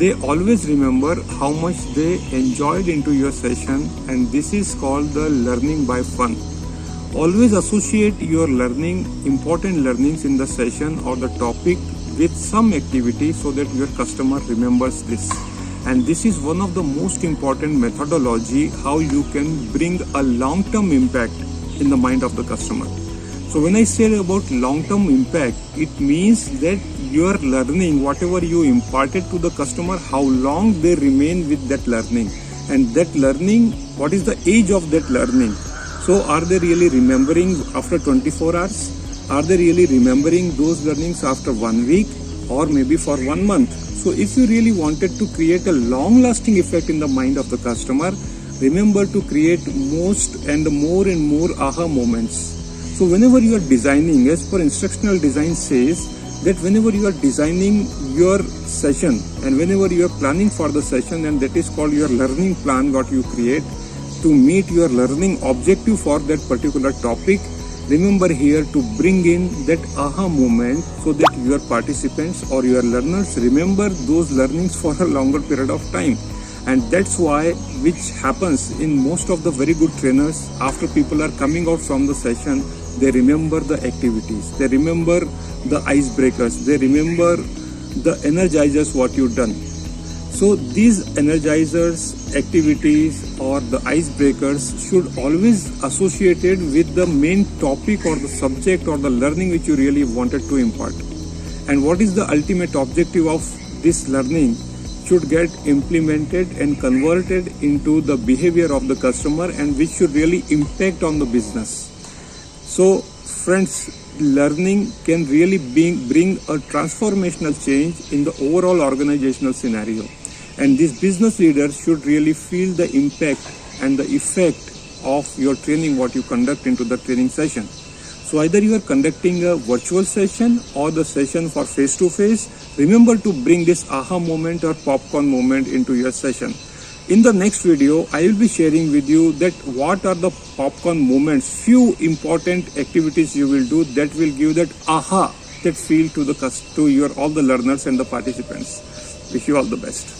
They always remember how much they enjoyed into your session, and this is called the learning by fun. Always associate your learning, important learnings in the session or the topic with some activity so that your customer remembers this. And this is one of the most important methodology how you can bring a long-term impact in the mind of the customer. So when I say about long-term impact, it means that your learning, whatever you imparted to the customer, how long they remain with that learning. And that learning, what is the age of that learning? So are they really remembering after 24 hours? Are they really remembering those learnings after 1 week or maybe for 1 month? So if you really wanted to create a long-lasting effect in the mind of the customer, remember to create most and more aha moments. So whenever you are designing, as per instructional design says, that whenever you are designing your session and whenever you are planning for the session, and that is called your learning plan, what you create to meet your learning objective for that particular topic, remember here to bring in that aha moment so that your participants or your learners remember those learnings for a longer period of time. And that's why, which happens in most of the very good trainers, after people are coming out from the session, they remember the activities, they remember the icebreakers, they remember the energizers what you've done. So these energizers, activities or the icebreakers should always associated with the main topic or the subject or the learning which you really wanted to impart. And what is the ultimate objective of this learning should get implemented and converted into the behavior of the customer, and which should really impact on the business. So friends, learning can really bring a transformational change in the overall organizational scenario. And these business leaders should really feel the impact and the effect of your training, what you conduct into the training session. So either you are conducting a virtual session or the session for face-to-face, remember to bring this aha moment or popcorn moment into your session. In the next video, I will be sharing with you that what are the popcorn moments, few important activities you will do that will give that aha, that feel to all the learners and the participants. Wish you all the best.